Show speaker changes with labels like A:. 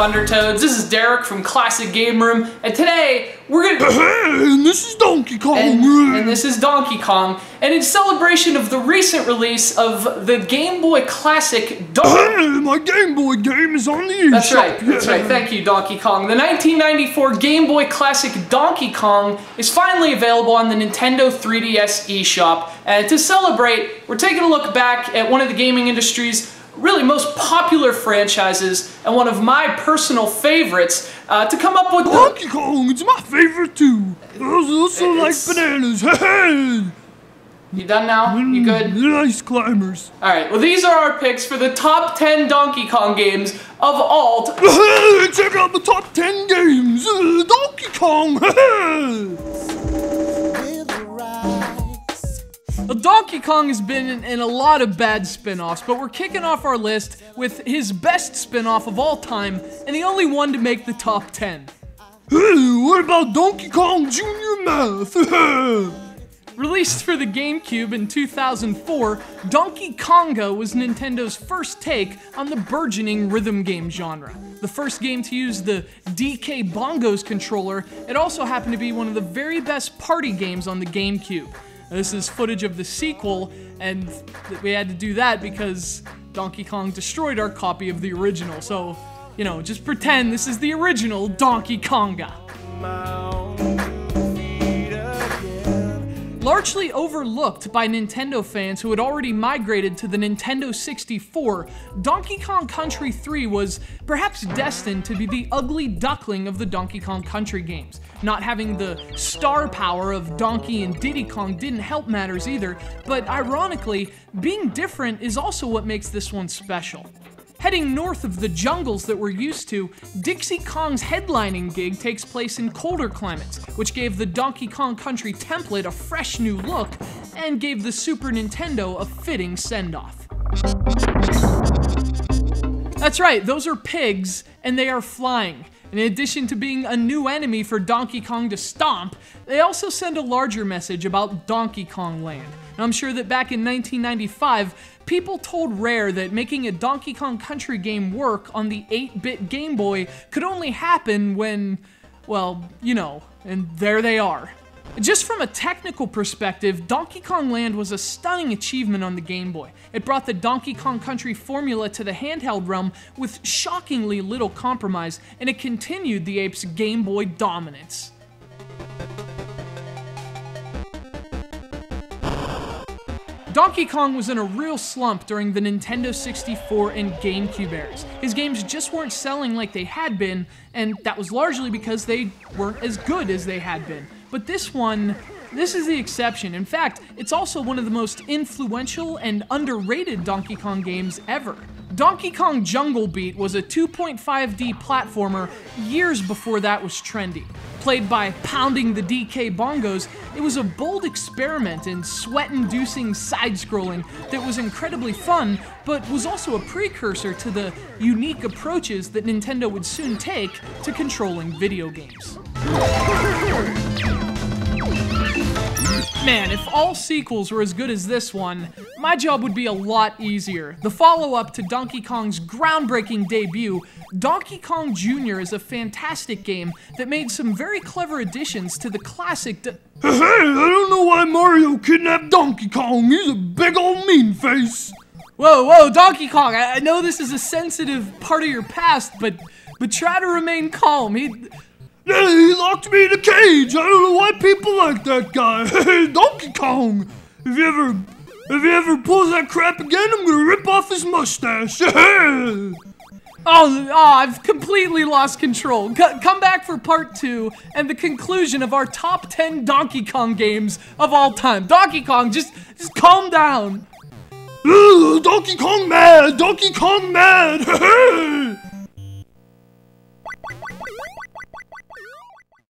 A: Undertoads. This is Derek from Classic Game Room, and today we're gonna.
B: And this is Donkey Kong.
A: And this is Donkey Kong, and in celebration of the recent release of the Game Boy Classic.
B: My Game Boy game is on the eShop.
A: That's right. That's right. Thank you, Donkey Kong. The 1994 Game Boy Classic Donkey Kong is finally available on the Nintendo 3DS eShop, and to celebrate, we're taking a look back at one of the gaming industry's really most popular franchises and one of my personal favorites to come up with
B: Donkey Kong. It's my favorite too. I also like bananas.
A: You done now? You good?
B: Nice climbers.
A: Alright, well these are our picks for the top 10 Donkey Kong games of all time.
B: Check out the top 10 games. Donkey Kong.
C: Well, Donkey Kong has been in a lot of bad spin-offs, but we're kicking off our list with his best spin-off of all time, and the only one to make the top 10.
B: Hey, what about Donkey Kong Jr. Math?
C: Released for the GameCube in 2004, Donkey Konga was Nintendo's first take on the burgeoning rhythm game genre. The first game to use the DK Bongos controller, it also happened to be one of the very best party games on the GameCube. This is footage of the sequel, and we had to do that because Donkey Kong destroyed our copy of the original. So, you know, just pretend this is the original Donkey Konga. Largely overlooked by Nintendo fans who had already migrated to the Nintendo 64, Donkey Kong Country 3 was perhaps destined to be the ugly duckling of the Donkey Kong Country games. Not having the star power of Donkey and Diddy Kong didn't help matters either, but ironically, being different is also what makes this one special. Heading north of the jungles that we're used to, Dixie Kong's headlining gig takes place in colder climates, which gave the Donkey Kong Country template a fresh new look and gave the Super Nintendo a fitting send-off. That's right, those are pigs, and they are flying. In addition to being a new enemy for Donkey Kong to stomp, they also send a larger message about Donkey Kong Land. And I'm sure that back in 1995, people told Rare that making a Donkey Kong Country game work on the 8-bit Game Boy could only happen when, well, you know, and there they are. Just from a technical perspective, Donkey Kong Land was a stunning achievement on the Game Boy. It brought the Donkey Kong Country formula to the handheld realm with shockingly little compromise, and it continued the ape's Game Boy dominance. Donkey Kong was in a real slump during the Nintendo 64 and GameCube eras. His games just weren't selling like they had been, and that was largely because they weren't as good as they had been. But this is the exception. In fact, it's also one of the most influential and underrated Donkey Kong games ever. Donkey Kong Jungle Beat was a 2.5D platformer years before that was trendy. Played by pounding the DK Bongos, it was a bold experiment in sweat-inducing side-scrolling that was incredibly fun, but was also a precursor to the unique approaches that Nintendo would soon take to controlling video games. Man, if all sequels were as good as this one, my job would be a lot easier. The follow-up to Donkey Kong's groundbreaking debut, Donkey Kong Jr. is a fantastic game that made some very clever additions to the classic
B: Hey, I don't know why Mario kidnapped Donkey Kong. He's a big old mean face.
C: Whoa, Donkey Kong, I know this is a sensitive part of your past, but try to remain calm.
B: Yeah, he locked me in a cage. I don't know why people like that guy. Hey, Donkey Kong. If he ever pulls that crap again, I'm gonna rip off his mustache.
C: Oh, I've completely lost control. Come back for part 2 and the conclusion of our top 10 Donkey Kong games of all time. Donkey Kong, just calm down.
B: Donkey Kong mad. Donkey Kong mad.